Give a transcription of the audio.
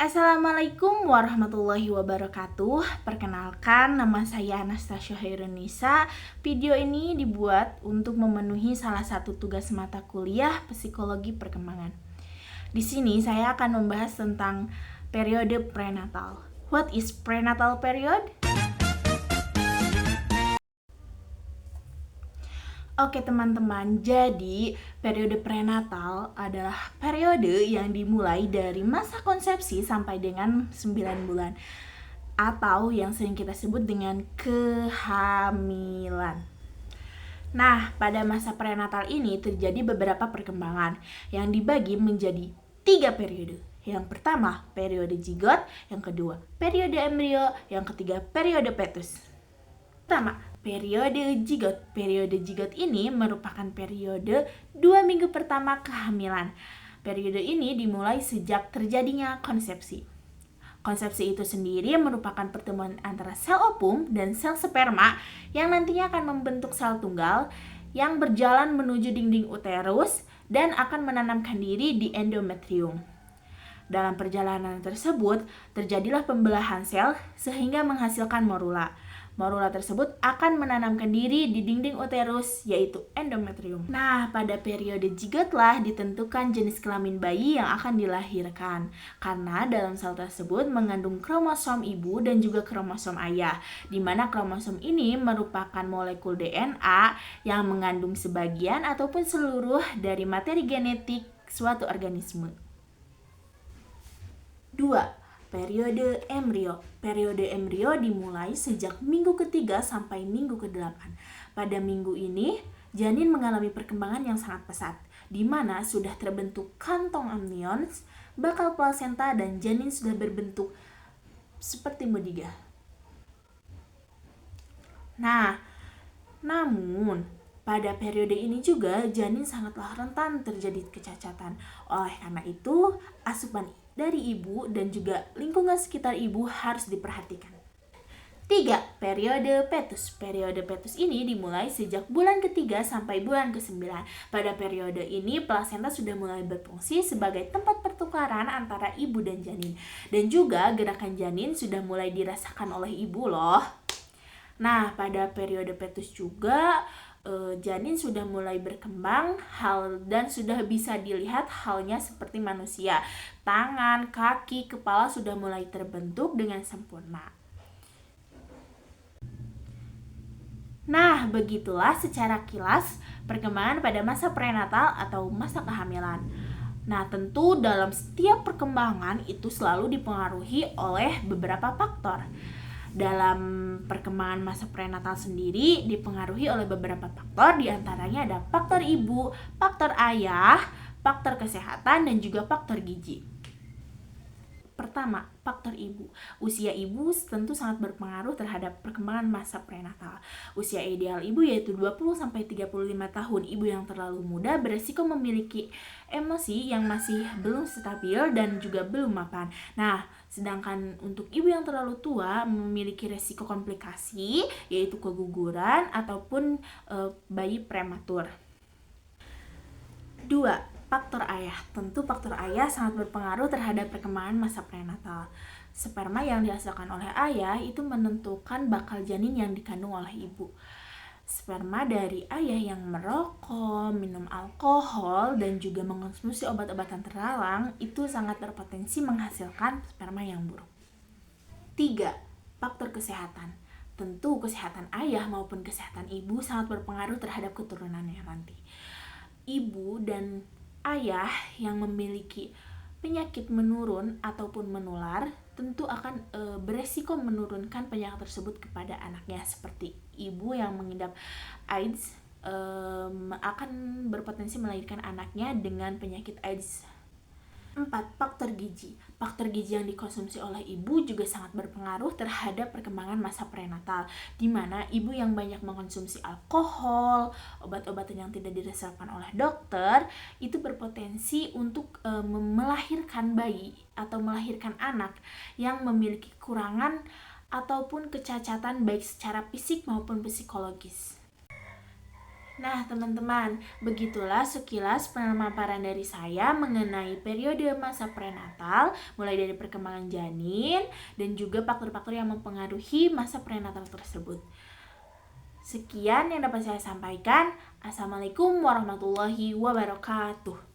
Assalamualaikum warahmatullahi wabarakatuh. Perkenalkan, nama saya Anastasia Hairunisa. Video ini dibuat untuk memenuhi salah satu tugas mata kuliah Psikologi Perkembangan. Di sini saya akan membahas tentang periode prenatal. What is prenatal period? Oke teman-teman, jadi periode prenatal adalah periode yang dimulai dari masa konsepsi sampai dengan 9 bulan atau yang sering kita sebut dengan kehamilan. Nah, pada masa prenatal ini terjadi beberapa perkembangan yang dibagi menjadi 3 periode. Yang pertama, periode zigot, yang kedua, periode embrio, yang ketiga, periode fetus. Pertama, periode zigot. Periode zigot ini merupakan periode 2 minggu pertama kehamilan. Periode ini dimulai sejak terjadinya konsepsi. Konsepsi itu sendiri merupakan pertemuan antara sel ovum dan sel sperma yang nantinya akan membentuk sel tunggal yang berjalan menuju dinding uterus dan akan menanamkan diri di endometrium. Dalam perjalanan tersebut, terjadilah pembelahan sel sehingga menghasilkan morula. Morula tersebut akan menanamkan diri di dinding uterus, yaitu endometrium. Nah, pada periode zigotlah ditentukan jenis kelamin bayi yang akan dilahirkan. Karena dalam sel tersebut mengandung kromosom ibu dan juga kromosom ayah, di mana kromosom ini merupakan molekul DNA yang mengandung sebagian ataupun seluruh dari materi genetik suatu organisme. 2. Periode embrio. Periode embrio dimulai sejak minggu ketiga sampai minggu ke-8. Pada minggu ini, janin mengalami perkembangan yang sangat pesat, di mana sudah terbentuk kantong amnions, bakal plasenta, dan janin sudah berbentuk seperti modiga. Nah, namun pada periode ini juga janin sangatlah rentan terjadi kecacatan. Oleh karena itu, asupan dari ibu dan juga lingkungan sekitar ibu harus diperhatikan. 3. Periode fetus. Periode fetus ini dimulai sejak bulan ketiga sampai bulan ke-9. Pada periode ini, plasenta sudah mulai berfungsi sebagai tempat pertukaran antara ibu dan janin. Dan juga gerakan janin sudah mulai dirasakan oleh ibu loh. Nah, pada periode fetus juga janin sudah mulai berkembang dan sudah bisa dilihat halnya seperti manusia. Tangan, kaki, kepala sudah mulai terbentuk dengan sempurna. Nah, begitulah secara kilas perkembangan pada masa prenatal atau masa kehamilan. Nah, tentu dalam setiap perkembangan itu selalu dipengaruhi oleh beberapa faktor. Dalam perkembangan masa prenatal sendiri dipengaruhi oleh beberapa faktor, diantaranya ada faktor ibu, faktor ayah, faktor kesehatan, dan juga faktor gizi. Pertama, faktor ibu. Usia ibu tentu sangat berpengaruh terhadap perkembangan masa prenatal. Usia ideal ibu yaitu 20-35 tahun. Ibu yang terlalu muda beresiko memiliki emosi yang masih belum stabil dan juga belum mapan. Nah, sedangkan untuk ibu yang terlalu tua memiliki resiko komplikasi yaitu keguguran ataupun bayi prematur. 2. Faktor ayah. Tentu faktor ayah sangat berpengaruh terhadap perkembangan masa prenatal. Sperma yang dihasilkan oleh ayah itu menentukan bakal janin yang dikandung oleh ibu. Sperma dari ayah yang merokok, minum alkohol, dan juga mengonsumsi obat-obatan terlarang itu sangat berpotensi menghasilkan sperma yang buruk. 3. Faktor kesehatan. Tentu kesehatan ayah maupun kesehatan ibu sangat berpengaruh terhadap keturunannya nanti. Ibu dan ayah yang memiliki penyakit menurun ataupun menular tentu akan beresiko menurunkan penyakit tersebut kepada anaknya. Seperti ibu yang mengidap AIDS akan berpotensi melahirkan anaknya dengan penyakit AIDS. 4. Faktor gizi. Faktor gizi yang dikonsumsi oleh ibu juga sangat berpengaruh terhadap perkembangan masa prenatal, di mana ibu yang banyak mengkonsumsi alkohol, obat-obatan yang tidak diresepkan oleh dokter, itu berpotensi untuk melahirkan bayi atau melahirkan anak yang memiliki kekurangan ataupun kecacatan baik secara fisik maupun psikologis. Nah, teman-teman, begitulah sekilas pemaparan dari saya mengenai periode masa prenatal, mulai dari perkembangan janin dan juga faktor-faktor yang mempengaruhi masa prenatal tersebut. Sekian yang dapat saya sampaikan. Assalamualaikum warahmatullahi wabarakatuh.